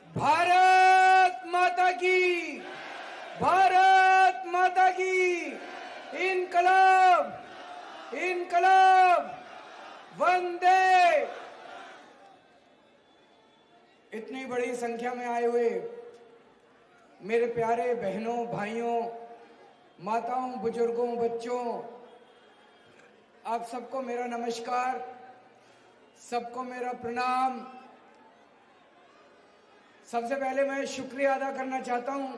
भारत माता की, भारत माता की, इनकलाब इनकलाब, वंदे। इतनी बड़ी संख्या में आए हुए मेरे प्यारे बहनों, भाइयों, माताओं, बुजुर्गों, बच्चों, आप सबको मेरा नमस्कार, सबको मेरा प्रणाम। सबसे पहले मैं शुक्रिया अदा करना चाहता हूं,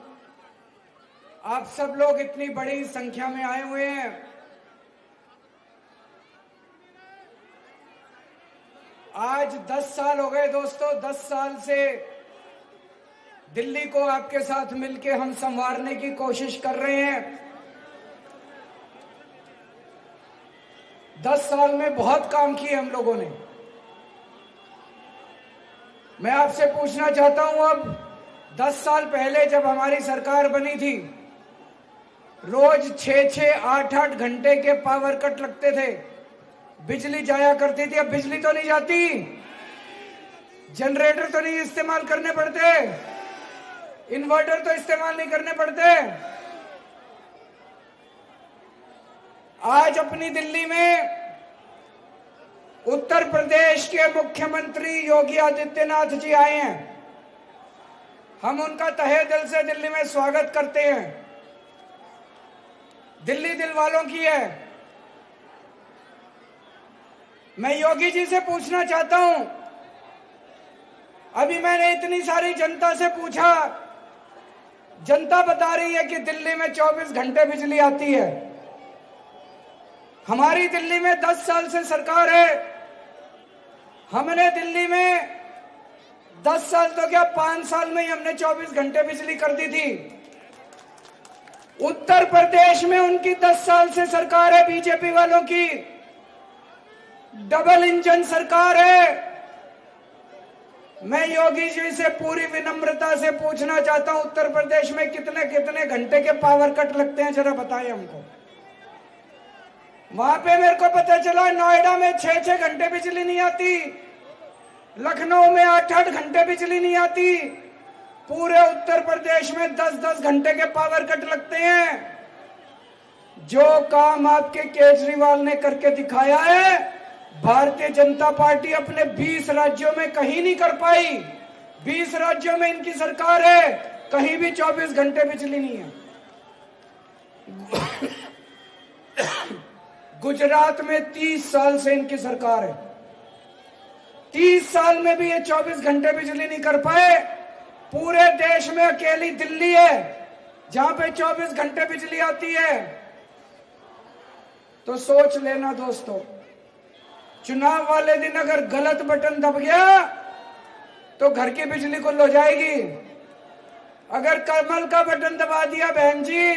आप सब लोग इतनी बड़ी संख्या में आए हुए हैं। आज 10 साल हो गए दोस्तों, 10 साल से दिल्ली को आपके साथ मिलके हम संवारने की कोशिश कर रहे हैं। 10 साल में बहुत काम किए हम लोगों ने। मैं आपसे पूछना चाहता हूं, अब 10 साल पहले जब हमारी सरकार बनी थी, रोज 6-6, 8-8 घंटे के पावर कट लगते थे, बिजली जाया करती थी। अब बिजली तो नहीं जाती, जनरेटर तो नहीं इस्तेमाल करने पड़ते, इन्वर्टर तो इस्तेमाल नहीं करने पड़ते। आज अपनी दिल्ली में उत्तर प्रदेश के मुख्यमंत्री योगी आदित्यनाथ जी आए हैं। हम उनका तहे दिल से दिल्ली में स्वागत करते हैं। दिल्ली दिल वालों की है। मैं योगी जी से पूछना चाहता हूं, अभी मैंने इतनी सारी जनता से पूछा, जनता बता रही है कि दिल्ली में 24 घंटे बिजली आती है। हमारी दिल्ली में 10 साल से सरकार है। हमने दिल्ली में 10 साल तो क्या, 5 साल में ही हमने 24 घंटे बिजली कर दी थी। उत्तर प्रदेश में उनकी 10 साल से सरकार है, बीजेपी वालों की डबल इंजन सरकार है। मैं योगी जी से पूरी विनम्रता से पूछना चाहता हूं, उत्तर प्रदेश में कितने कितने घंटे के पावर कट लगते हैं, जरा बताएं हमको। वहां पे मेरे को पता चला नोएडा में 6-6 घंटे बिजली नहीं आती, लखनऊ में 8-8 घंटे बिजली नहीं आती। पूरे उत्तर प्रदेश में 10-10 घंटे के पावर कट लगते हैं। जो काम आपके केजरीवाल ने करके दिखाया है, भारतीय जनता पार्टी अपने 20 राज्यों में कहीं नहीं कर पाई। 20 राज्यों में इनकी सरकार है, कहीं भी 24 घंटे बिजली नहीं है। गुजरात में 30 साल से इनकी सरकार है, 30 साल में भी ये 24 घंटे बिजली नहीं कर पाए। पूरे देश में अकेली दिल्ली है जहां पे 24 घंटे बिजली आती है। तो सोच लेना दोस्तों, चुनाव वाले दिन अगर गलत बटन दब गया तो घर की बिजली गुल हो जाएगी। अगर कमल का बटन दबा दिया बहन जी,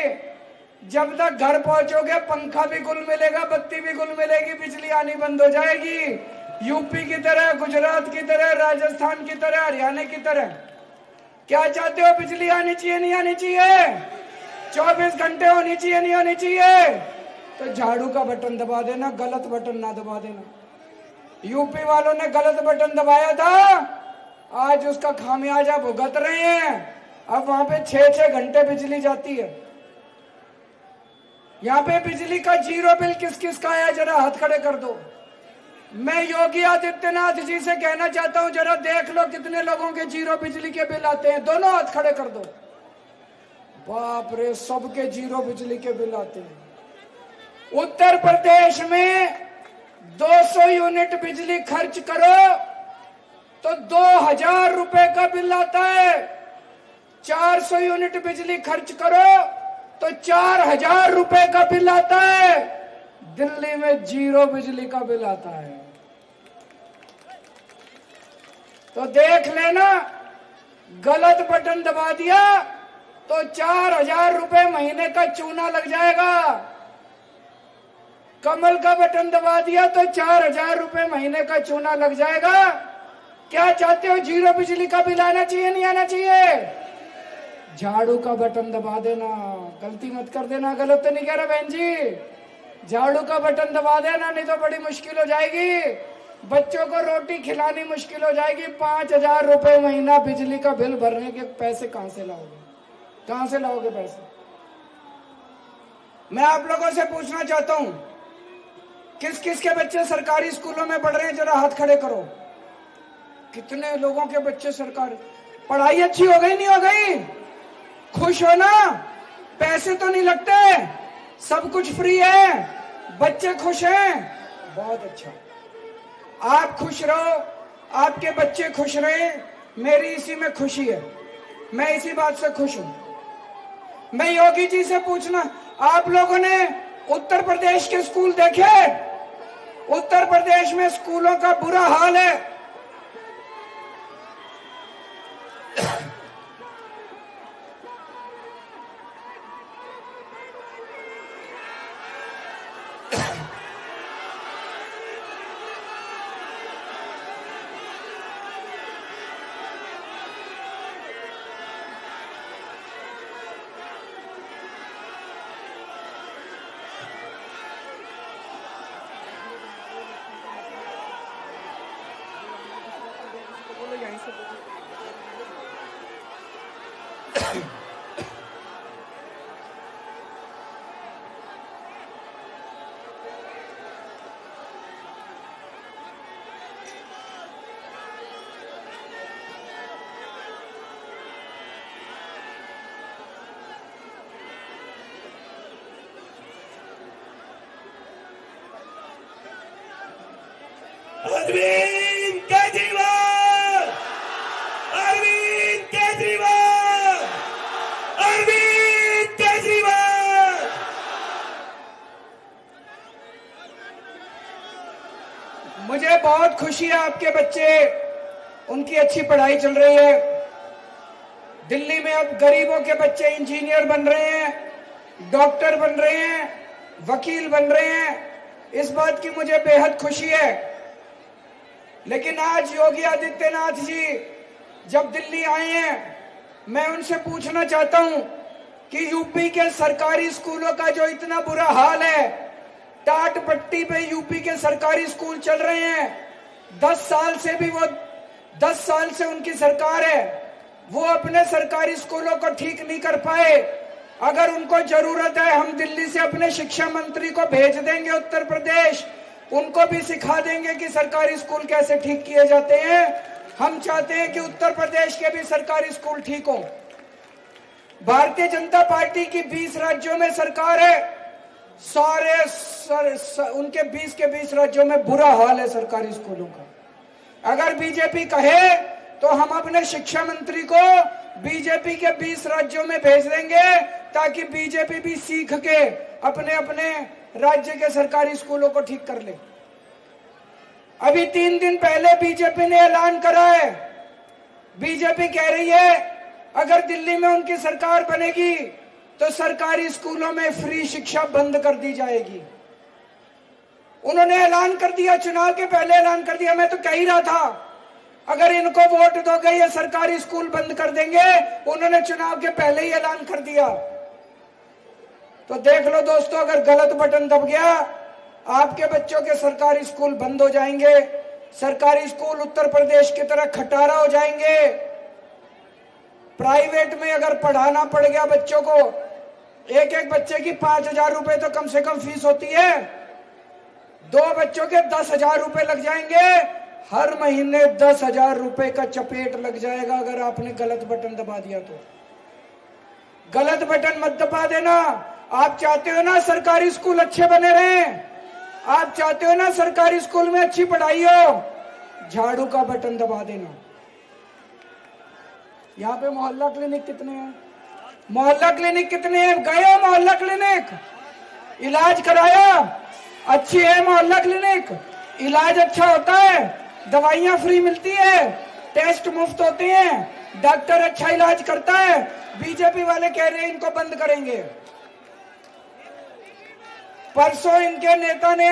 जब तक घर पहुंचोगे पंखा भी गुल मिलेगा, बत्ती भी गुल मिलेगी, बिजली आनी बंद हो जाएगी। यूपी की तरह, गुजरात की तरह, राजस्थान की तरह, हरियाणा की तरह। क्या चाहते हो, बिजली आनी चाहिए नहीं आनी चाहिए? 24 घंटे होनी चाहिए नहीं होनी चाहिए? तो झाड़ू का बटन दबा देना, गलत बटन ना दबा देना। यूपी वालों ने गलत बटन दबाया था, आज उसका खामियाजा भुगत रहे हैं। अब वहां पे 6-6 घंटे बिजली जाती है। यहाँ पे बिजली का जीरो बिल किस किस का आया, जरा हाथ खड़े कर दो। मैं योगी आदित्यनाथ जी से कहना चाहता हूं, जरा देख लो कितने लोगों के जीरो बिजली के बिल आते हैं। दोनों हाथ खड़े कर दो। बाप रे, सबके जीरो बिजली के बिल आते हैं। उत्तर प्रदेश में 200 यूनिट बिजली खर्च करो तो 2000 रुपए का बिल आता है। 400 यूनिट बिजली खर्च करो तो 4000 रुपए का बिल आता है। दिल्ली में जीरो बिजली का बिल आता है। तो देख लेना, गलत बटन दबा दिया तो 4000 रुपए महीने का चूना लग जाएगा। कमल का बटन दबा दिया तो 4000 रुपए महीने का चूना लग जाएगा। क्या चाहते हो, जीरो बिजली का बिल आना चाहिए नहीं आना चाहिए? झाड़ू का बटन दबा देना, गलती मत कर देना। गलत तो नहीं कह रहा बहन जी, झाड़ू का बटन दबा देना, नहीं तो बड़ी मुश्किल हो जाएगी। बच्चों को रोटी खिलानी मुश्किल हो जाएगी। 5,000 रुपए महीना बिजली का बिल भरने के पैसे कहां से लाओगे? कहां से लाओगे पैसे? मैं आप लोगों से पूछना चाहता हूं, किस किस के बच्चे सरकारी स्कूलों में पढ़ रहे हैं? जरा हाथ खड़े करो। कितने लोगों के बच्चे सरकारी? पढ़ाई अच्छी हो गई नहीं हो गई? खुश हो ना? पैसे तो नहीं लगते, सब कुछ फ्री है, बच्चे खुश हैं, बहुत अच्छा। आप खुश रहो, आपके बच्चे खुश रहे, मेरी इसी में खुशी है, मैं इसी बात से खुश हूं। मैं योगी जी से पूछना, आप लोगों ने उत्तर प्रदेश के स्कूल देखे? उत्तर प्रदेश में स्कूलों का बुरा हाल है। अरविंद केजरीवाल, अरविंद केजरीवाल, अरविंद केजरीवाल। मुझे बहुत खुशी है, आपके बच्चे, उनकी अच्छी पढ़ाई चल रही है। दिल्ली में अब गरीबों के बच्चे इंजीनियर बन रहे हैं, डॉक्टर बन रहे हैं, वकील बन रहे हैं। इस बात की मुझे बेहद खुशी है। लेकिन आज योगी आदित्यनाथ जी जब दिल्ली आए हैं, मैं उनसे पूछना चाहता हूं कि यूपी के सरकारी स्कूलों का जो इतना बुरा हाल है, टाट पट्टी पे यूपी के सरकारी स्कूल चल रहे हैं, 10 साल से भी वो 10 साल से उनकी सरकार है, वो अपने सरकारी स्कूलों को ठीक नहीं कर पाए। अगर उनको जरूरत है, हम दिल्ली से अपने शिक्षा मंत्री को भेज देंगे उत्तर प्रदेश, उनको भी सिखा देंगे कि सरकारी स्कूल कैसे ठीक किए जाते हैं। हम चाहते हैं कि उत्तर प्रदेश के भी सरकारी स्कूल ठीक हो। भारतीय जनता पार्टी की 20 राज्यों में सरकार है, उनके 20 के 20 राज्यों में बुरा हाल है सरकारी स्कूलों का। अगर बीजेपी कहे तो हम अपने शिक्षा मंत्री को बीजेपी के 20 राज्यों में भेज देंगे, ताकि बीजेपी भी सीख के अपने अपने राज्य के सरकारी स्कूलों को ठीक कर ले। अभी 3 दिन पहले बीजेपी ने ऐलान करा है, बीजेपी कह रही है अगर दिल्ली में उनकी सरकार बनेगी तो सरकारी स्कूलों में फ्री शिक्षा बंद कर दी जाएगी। उन्होंने ऐलान कर दिया, चुनाव के पहले ऐलान कर दिया। मैं तो कह ही रहा था अगर इनको वोट दोगे ये सरकारी स्कूल बंद कर देंगे, उन्होंने चुनाव के पहले ही ऐलान कर दिया। तो देख लो दोस्तों, अगर गलत बटन दब गया, आपके बच्चों के सरकारी स्कूल बंद हो जाएंगे, सरकारी स्कूल उत्तर प्रदेश की तरह खटारा हो जाएंगे। प्राइवेट में अगर पढ़ाना पड़ गया बच्चों को, एक एक बच्चे की 5,000 रुपए तो कम से कम फीस होती है, 2 बच्चों के 10,000 रुपए लग जाएंगे। हर महीने 10,000 रुपए का चपेट लग जाएगा अगर आपने गलत बटन दबा दिया तो। गलत बटन मत दबा देना। आप चाहते हो ना सरकारी स्कूल अच्छे बने रहें, आप चाहते हो ना सरकारी स्कूल में अच्छी पढ़ाई हो, झाड़ू का बटन दबा देना। यहाँ पे मोहल्ला क्लिनिक कितने हैं? मोहल्ला क्लिनिक कितने हैं? गए हो मोहल्ला क्लिनिक? इलाज कराया? अच्छी है मोहल्ला क्लिनिक, इलाज अच्छा होता है, दवाइयां फ्री मिलती है, टेस्ट मुफ्त होते हैं, डॉक्टर अच्छा इलाज करता है। बीजेपी वाले कह रहे हैं इनको बंद करेंगे। परसों इनके नेता ने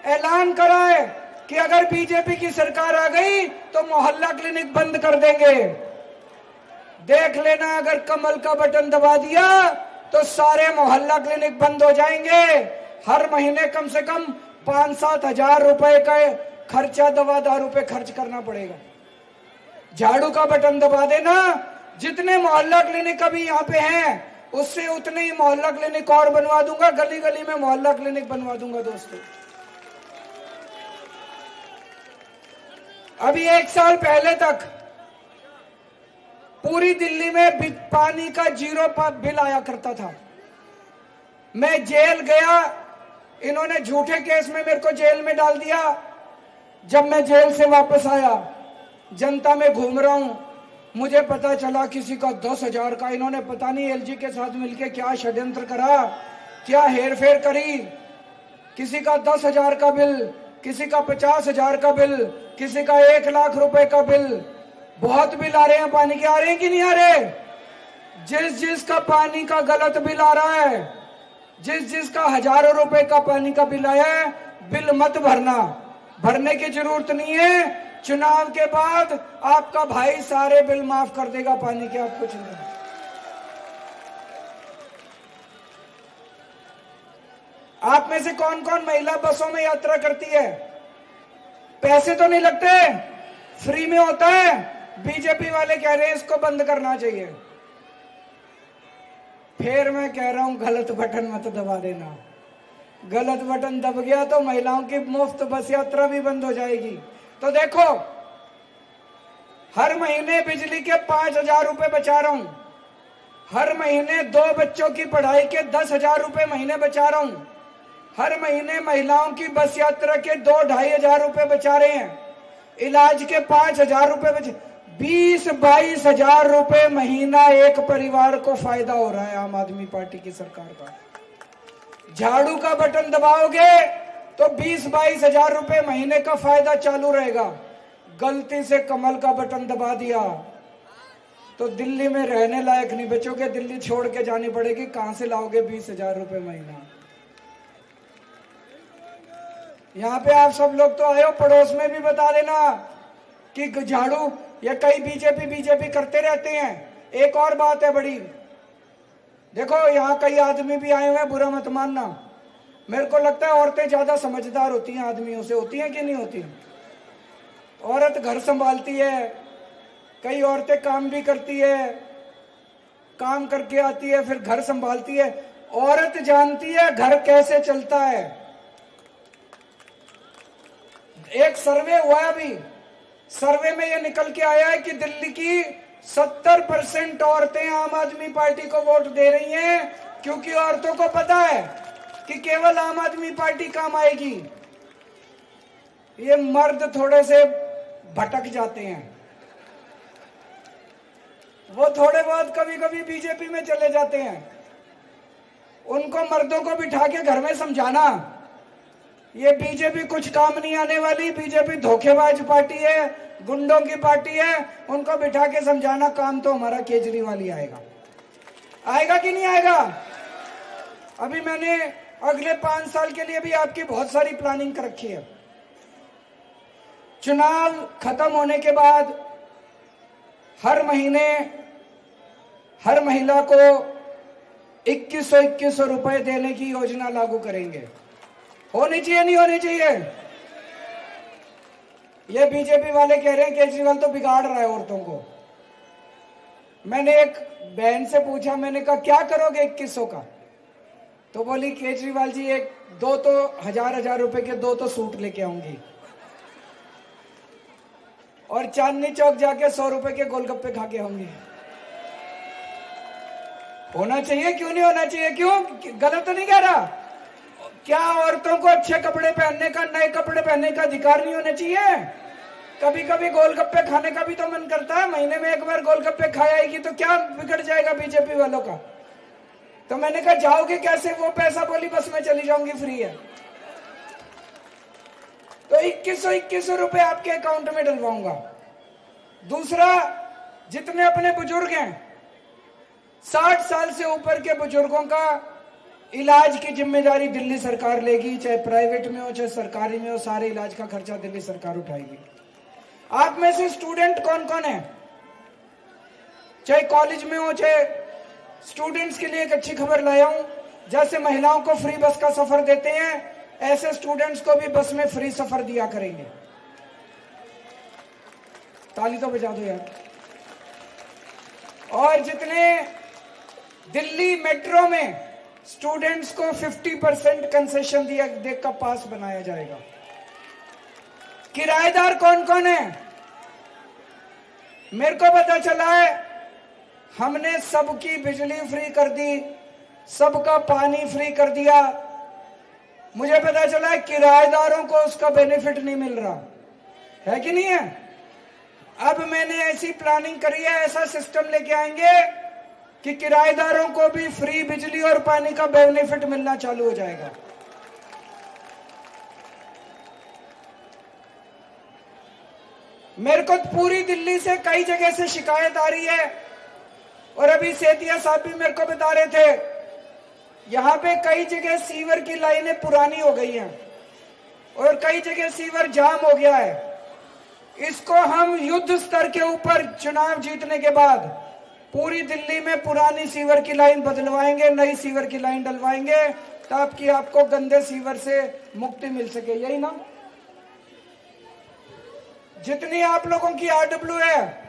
ऐलान करा है कि अगर बीजेपी की सरकार आ गई तो मोहल्ला क्लिनिक बंद कर देंगे। देख लेना, अगर कमल का बटन दबा दिया तो सारे मोहल्ला क्लिनिक बंद हो जाएंगे। हर महीने कम से कम 5-7 हजार रुपए का खर्चा दवा दारू पे खर्च करना पड़ेगा। झाड़ू का बटन दबा देना, जितने मोहल्ला क्लिनिक अभी यहाँ पे हैं उससे उतने ही मोहल्ला क्लिनिक और बनवा दूंगा, गली गली में मोहल्ला क्लिनिक बनवा दूंगा। दोस्तों, अभी 1 साल पहले तक पूरी दिल्ली में पानी का 0 बिल आया करता था। मैं जेल गया, इन्होंने झूठे केस में मेरे को जेल में डाल दिया। जब मैं जेल से वापस आया, जनता में घूम रहा हूं, मुझे पता चला किसी का 10,000 का, इन्होंने पता नहीं एलजी के साथ मिलके क्या षड्यंत्र करा, क्या हेरफेर करी। किसी का 10,000 का बिल, किसी का 50,000 का बिल, किसी का 1 लाख रुपए का बिल। बहुत बिल आ रहे हैं पानी के, आ रहे हैं कि नहीं आ रहे? जिसका पानी का गलत बिल आ रहा है, जिसका हजारों रुपए का पानी का बिल आया है, बिल मत भरना, भरने की जरूरत नहीं है। चुनाव के बाद आपका भाई सारे बिल माफ कर देगा पानी के, आप कुछ नहीं। आप में से कौन कौन महिला बसों में यात्रा करती है? पैसे तो नहीं लगते, फ्री में होता है। बीजेपी वाले कह रहे हैं इसको बंद करना चाहिए। फिर मैं कह रहा हूं गलत बटन मत दबा देना। गलत बटन दब गया तो महिलाओं की मुफ्त बस यात्रा भी बंद हो जाएगी। तो देखो, हर महीने बिजली के 5,000 रुपए बचा रहा हूं, हर महीने 2 बच्चों की पढ़ाई के 10,000 रुपए महीने बचा रहा हूं, हर महीने महिलाओं की बस यात्रा के 2-2.5 हजार रुपए बचा रहे हैं, इलाज के 5,000 रुपए बचे। 20-22 हजार रुपए महीना एक परिवार को फायदा हो रहा है आम आदमी पार्टी की सरकार का। झाड़ू का बटन दबाओगे तो 20-22 हजार रुपए महीने का फायदा चालू रहेगा। गलती से कमल का बटन दबा दिया तो दिल्ली में रहने लायक नहीं बचोगे, दिल्ली छोड़ के जानी पड़ेगी। कहां से लाओगे 20,000 रुपए महीना? यहां पे आप सब लोग तो आए हो, पड़ोस में भी बता देना कि झाड़ू, ये कई बीजेपी करते रहते हैं। एक और बात है बड़ी, देखो यहाँ कई आदमी भी आए हुए हैं, बुरा मत मानना। मेरे को लगता है औरतें ज्यादा समझदार होती हैं आदमियों से, होती हैं कि नहीं होती? औरत घर संभालती है, कई औरतें काम भी करती है, काम करके आती है फिर घर संभालती है। औरत जानती है घर कैसे चलता है। एक सर्वे हुआ है अभी, सर्वे में यह निकल के आया है कि दिल्ली की 70% औरतें आम आदमी पार्टी को वोट दे रही हैं, क्योंकि औरतों को पता है कि केवल आम आदमी पार्टी काम आएगी। ये मर्द थोड़े से भटक जाते हैं, वो थोड़े बहुत कभी कभी बीजेपी में चले जाते हैं। उनको मर्दों को बिठा के घर में समझाना, ये बीजेपी कुछ काम नहीं आने वाली, बीजेपी धोखेबाज पार्टी है, गुंडों की पार्टी है। उनको बिठा के समझाना, काम तो हमारा केजरीवाल ही आएगा। आएगा कि नहीं आएगा? अभी मैंने अगले 5 साल के लिए भी आपकी बहुत सारी प्लानिंग कर रखी है। चुनाव खत्म होने के बाद हर महीने हर महिला को 2100 रुपए देने की योजना लागू करेंगे। होनी चाहिए नहीं होनी चाहिए? ये बीजेपी वाले कह रहे हैं केजरीवाल तो बिगाड़ रहा है औरतों को। मैंने एक बहन से पूछा, मैंने कहा क्या करोगे 2100 का? तो बोली केजरीवाल जी 2 तो हजार रुपए के 2 तो सूट लेके आऊंगी और चांदनी चौक जाके 100 रुपए के गोलगप्पे खा के आऊंगी। होना चाहिए, क्यों नहीं होना चाहिए? क्यों? गलत तो नहीं कह रहा। क्या औरतों को अच्छे कपड़े पहनने का, नए कपड़े पहनने का अधिकार नहीं होना चाहिए? कभी कभी गोलगप्पे खाने का भी तो मन करता है। महीने में एक बार गोलगप्पे खाएगी तो क्या बिगड़ जाएगा बीजेपी वालों का? तो मैंने कहा जाओगे कैसे? वो पैसा बोली बस में चली जाऊंगी, फ्री है। तो 2100 रुपए आपके अकाउंट में डलवाऊंगा। दूसरा, जितने अपने बुजुर्ग हैं, 60 साल से ऊपर के बुजुर्गों का इलाज की जिम्मेदारी दिल्ली सरकार लेगी, चाहे प्राइवेट में हो चाहे सरकारी में हो, सारे इलाज का खर्चा दिल्ली सरकार उठाएगी। आप में से स्टूडेंट कौन कौन है? चाहे कॉलेज में हो चाहे स्टूडेंट्स के लिए एक अच्छी खबर लाया हूं। जैसे महिलाओं को फ्री बस का सफर देते हैं, ऐसे स्टूडेंट्स को भी बस में फ्री सफर दिया करेंगे। ताली तो बजा दो यार। और जितने दिल्ली मेट्रो में स्टूडेंट्स को 50% कंसेशन दिया देकर पास बनाया जाएगा। किराएदार कौन कौन है? मेरे को पता चला है हमने सबकी बिजली फ्री कर दी, सबका पानी फ्री कर दिया। मुझे पता चला है किराएदारों को उसका बेनिफिट नहीं मिल रहा है कि नहीं है। अब मैंने ऐसी प्लानिंग करी है, ऐसा सिस्टम लेके आएंगे कि किराएदारों को भी फ्री बिजली और पानी का बेनिफिट मिलना चालू हो जाएगा। मेरे को पूरी दिल्ली से कई जगह से शिकायत आ रही है, और अभी सेतिया साहब भी मेरे को बता रहे थे, यहां पे कई जगह सीवर की लाइनें पुरानी हो गई हैं और कई जगह सीवर जाम हो गया है। इसको हम युद्ध स्तर के ऊपर चुनाव जीतने के बाद पूरी दिल्ली में पुरानी सीवर की लाइन बदलवाएंगे, नई सीवर की लाइन डलवाएंगे, ताकि आपको गंदे सीवर से मुक्ति मिल सके। यही ना? जितनी आप लोगों की आरडब्ल्यू है,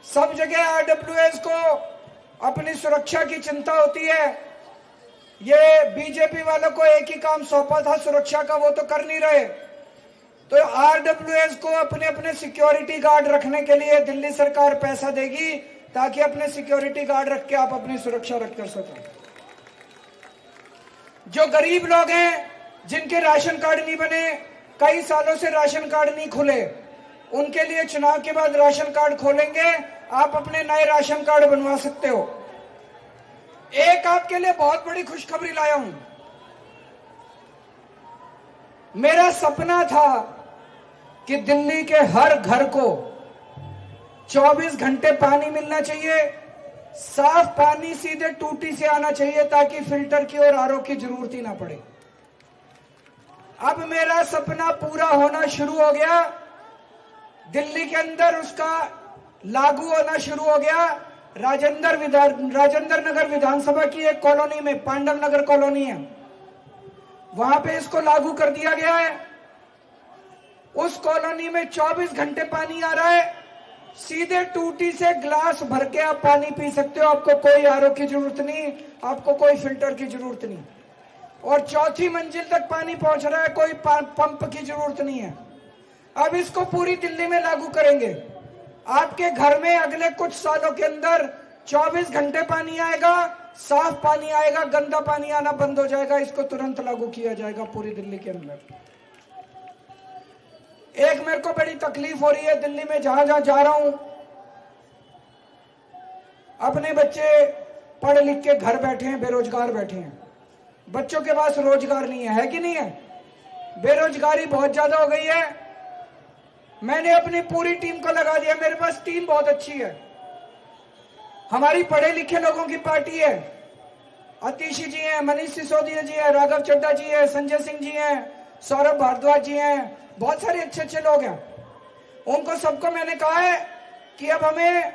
सब जगह आरडब्ल्यूएस को अपनी सुरक्षा की चिंता होती है। ये बीजेपी वालों को एक ही काम सौंपा था सुरक्षा का, वो तो कर नहीं रहे। तो आरडब्ल्यूएस को अपने अपने सिक्योरिटी गार्ड रखने के लिए दिल्ली सरकार पैसा देगी, ताकि अपने सिक्योरिटी गार्ड रख के आप अपनी सुरक्षा रख कर सकें। जो गरीब लोग हैं, जिनके राशन कार्ड नहीं बने, कई सालों से राशन कार्ड नहीं खुले, उनके लिए चुनाव के बाद राशन कार्ड खोलेंगे, आप अपने नए राशन कार्ड बनवा सकते हो। एक आपके लिए बहुत बड़ी खुशखबरी लाया हूं। मेरा सपना था कि दिल्ली के हर घर को 24 घंटे पानी मिलना चाहिए, साफ पानी सीधे टूटी से आना चाहिए, ताकि फिल्टर की और आरओ की जरूरत ही ना पड़े। अब मेरा सपना पूरा होना शुरू हो गया। दिल्ली के अंदर उसका लागू होना शुरू हो गया। राजेंद्र नगर विधानसभा की एक कॉलोनी में, पांडव नगर कॉलोनी है, वहां पे इसको लागू कर दिया गया है। उस कॉलोनी में 24 घंटे पानी आ रहा है, सीधे टूटी से ग्लास भर के आप पानी पी सकते हो। आपको कोई आरओ की जरूरत नहीं, आपको कोई फिल्टर की जरूरत नहीं, और चौथी मंजिल तक पानी पहुंच रहा है, कोई पंप की जरूरत नहीं है। अब इसको पूरी दिल्ली में लागू करेंगे। आपके घर में अगले कुछ सालों के अंदर 24 घंटे पानी आएगा, साफ पानी आएगा, गंदा पानी आना बंद हो जाएगा। इसको तुरंत लागू किया जाएगा पूरी दिल्ली के अंदर। एक मेरे को बड़ी तकलीफ हो रही है दिल्ली में, जहां जहां जा रहा हूं, अपने बच्चे पढ़ लिख के घर बैठे हैं, बेरोजगार बैठे हैं, बच्चों के पास रोजगार नहीं है कि नहीं है? बेरोजगारी बहुत ज्यादा हो गई है। मैंने अपनी पूरी टीम को लगा दिया। मेरे पास टीम बहुत अच्छी है, हमारी पढ़े लिखे लोगों की पार्टी है। अतीशी जी हैं, मनीष सिसोदिया जी हैं, राघव चड्ढा जी हैं, संजय सिंह जी हैं, सौरभ भारद्वाज जी हैं, बहुत सारे अच्छे अच्छे लोग हैं। उनको सबको मैंने कहा है कि अब हमें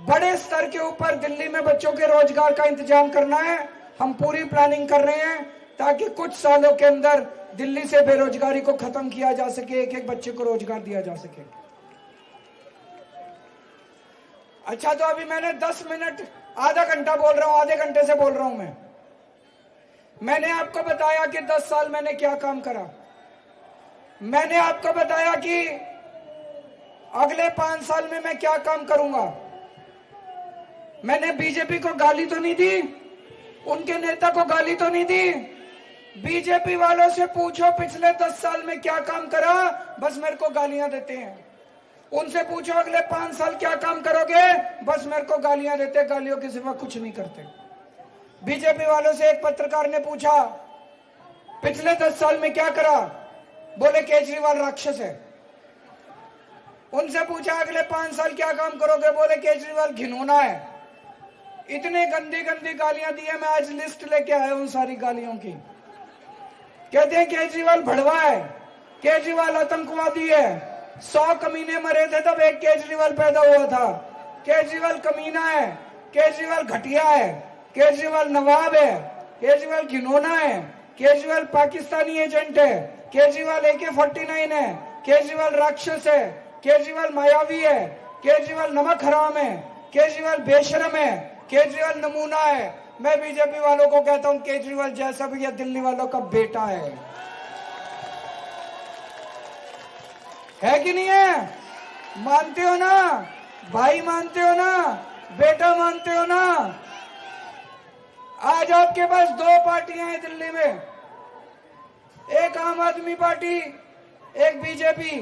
बड़े स्तर के ऊपर दिल्ली में बच्चों के रोजगार का इंतजाम करना है। हम पूरी प्लानिंग कर रहे हैं ताकि कुछ सालों के अंदर दिल्ली से बेरोजगारी को खत्म किया जा सके, एक एक बच्चे को रोजगार दिया जा सके। अच्छा, तो अभी मैंने 10 मिनट, आधा घंटा बोल रहा हूं, आधे घंटे से बोल रहा हूं मैंने आपको बताया कि 10 साल मैंने क्या काम करा। मैंने आपको बताया कि अगले 5 साल में मैं क्या काम करूंगा। मैंने बीजेपी को गाली तो नहीं दी, उनके नेता को गाली तो नहीं दी। बीजेपी वालों से पूछो पिछले 10 साल में क्या काम करा, बस मेरे को गालियां देते हैं। उनसे पूछो अगले 5 साल क्या काम करोगे, बस मेरे को गालियां देते, गालियों के सिवा कुछ नहीं करते। बीजेपी वालों से एक पत्रकार ने पूछा पिछले 10 साल में क्या करा, बोले केजरीवाल राक्षस है। उनसे पूछा अगले 5 साल क्या काम करोगे, बोले केजरीवाल घिनौना है। इतने गंदी गंदी गालियां दी है, मैं आज लिस्ट लेके आया हूं सारी गालियों की। कहते हैं केजरीवाल भड़वा है, केजरीवाल आतंकवादी है, 100 कमीने मरे थे तब एक केजरीवाल पैदा हुआ था। केजरीवाल कमीना है, केजरीवाल घटिया है, केजरीवाल नवाब है, केजरीवाल घिनौना है, केजरीवाल पाकिस्तानी एजेंट है, केजरीवाल AK-49 है, केजरीवाल राक्षस है, केजरीवाल मायावी है, केजरीवाल नमक हराम है, केजरीवाल बेशरम है, केजरीवाल नमूना है। मैं बीजेपी वालों को कहता हूं केजरीवाल जैसा भी है दिल्ली वालों का बेटा है कि नहीं है? मानते हो ना भाई, मानते हो ना बेटा, मानते हो ना? आज आपके पास दो पार्टियां हैं दिल्ली में, एक आम आदमी पार्टी, एक बीजेपी।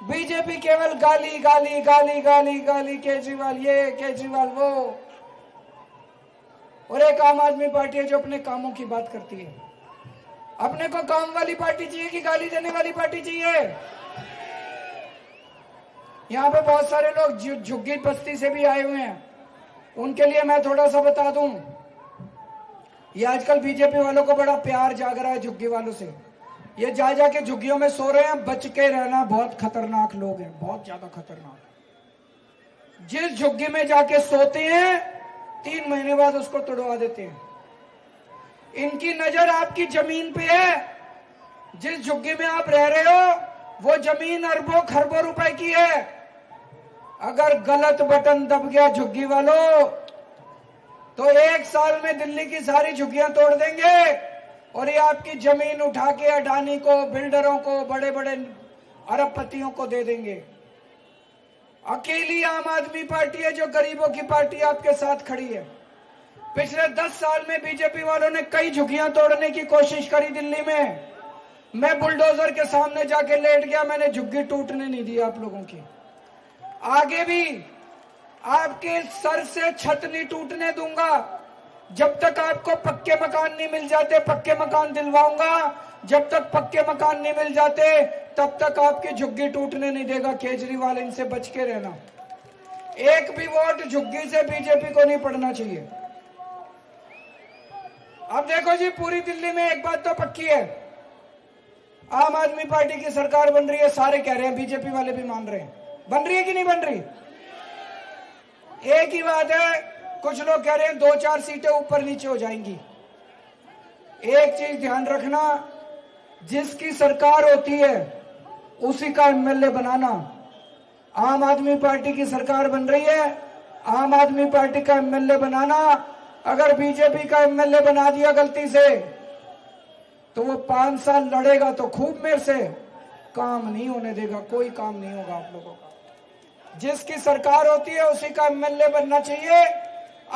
बीजेपी केवल गाली गाली गाली गाली गाली, केजरीवाल ये केजरीवाल वो, और एक आम आदमी पार्टी है जो अपने कामों की बात करती है। अपने को काम वाली पार्टी चाहिए कि गाली देने वाली पार्टी चाहिए? यहाँ पे बहुत सारे लोग झुग्गी बस्ती से भी आए हुए हैं, उनके लिए मैं थोड़ा सा बता दूं। ये आजकल बीजेपी वालों को बड़ा प्यार जाग रहा है झुग्गी वालों से। ये जा जाके झुग्गियों में सो रहे हैं। बच के रहना, बहुत खतरनाक लोग हैं, बहुत ज्यादा खतरनाक। जिस झुग्गी में जाके सोते हैं 3 महीने बाद उसको तोड़वा देते हैं। इनकी नजर आपकी जमीन पे है। जिस झुग्गी में आप रह रहे हो वो जमीन अरबों खरबों रुपए की है। अगर गलत बटन दब गया झुग्गी वालों तो 1 साल में दिल्ली की सारी झुग्गियां तोड़ देंगे और ये आपकी जमीन उठा के अडानी को, बिल्डरों को, बड़े बड़े अरबपतियों को दे देंगे। अकेली आम आदमी पार्टी है जो गरीबों की पार्टी आपके साथ खड़ी है। पिछले 10 साल में बीजेपी वालों ने कई झुग्गियां तोड़ने की कोशिश करी दिल्ली में। मैं बुलडोजर के सामने जाके लेट गया, मैंने झुग्गी टूटने नहीं दी आप लोगों की। आगे भी आपके सर से छत नहीं टूटने दूंगा। जब तक आपको पक्के मकान नहीं मिल जाते पक्के मकान दिलवाऊंगा, जब तक पक्के मकान नहीं मिल जाते तब तक आपकी झुग्गी टूटने नहीं देगा। केजरीवाल, इनसे बच के रहना। एक भी वोट झुग्गी से बीजेपी को नहीं पड़ना चाहिए। अब देखो जी, पूरी दिल्ली में एक बात तो पक्की है, आम आदमी पार्टी की सरकार बन रही है। सारे कह रहे हैं, बीजेपी वाले भी मान रहे हैं। बन रही है कि नहीं बन रही? एक ही बात है, कुछ लोग कह रहे हैं 2-4 सीटें ऊपर नीचे हो जाएंगी। एक चीज ध्यान रखना, जिसकी सरकार होती है उसी का एमएलए बनाना। आम आदमी पार्टी की सरकार बन रही है, आम आदमी पार्टी का एमएलए बनाना। अगर बीजेपी का एमएलए बना दिया गलती से तो वो 5 साल लड़ेगा तो खूब मेरे से, काम नहीं होने देगा, कोई काम नहीं होगा आप लोगों का। जिसकी सरकार होती है उसी का एमएलए बनना चाहिए।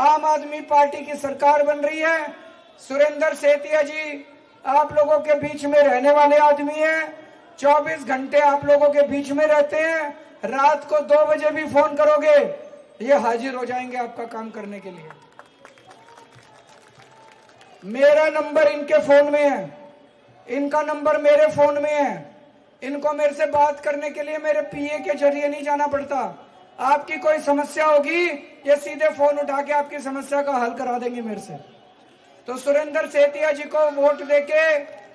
आम आदमी पार्टी की सरकार बन रही है। सुरेंद्र सेतिया जी आप लोगों के बीच में रहने वाले आदमी हैं। 24 घंटे आप लोगों के बीच में रहते हैं। रात को 2 बजे भी फोन करोगे ये हाजिर हो जाएंगे आपका काम करने के लिए। मेरा नंबर इनके फोन में है, इनका नंबर मेरे फोन में है। इनको मेरे से बात करने के लिए मेरे पीए के जरिए नहीं जाना पड़ता। आपकी कोई समस्या होगी ये सीधे फोन उठा के आपकी समस्या का हल करा देंगे मेरे से। तो सुरेंद्र सेतिया जी को वोट देके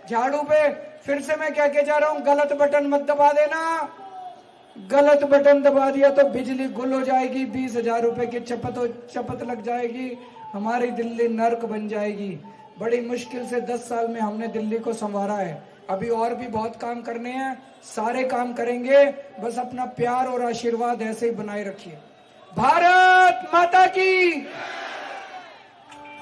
झाड़ू पे फिर से मैं क्या कह जा रहा हूं, गलत बटन मत दबा देना। गलत बटन दबा दिया तो बिजली गुल हो जाएगी, 20,000 रुपए की चपत लग जाएगी, हमारी दिल्ली नर्क बन जाएगी। बड़ी मुश्किल से 10 साल में हमने दिल्ली को संवारा है। अभी और भी बहुत काम करने हैं, सारे काम करेंगे। बस अपना प्यार और आशीर्वाद ऐसे ही बनाए रखिए। भारत माता की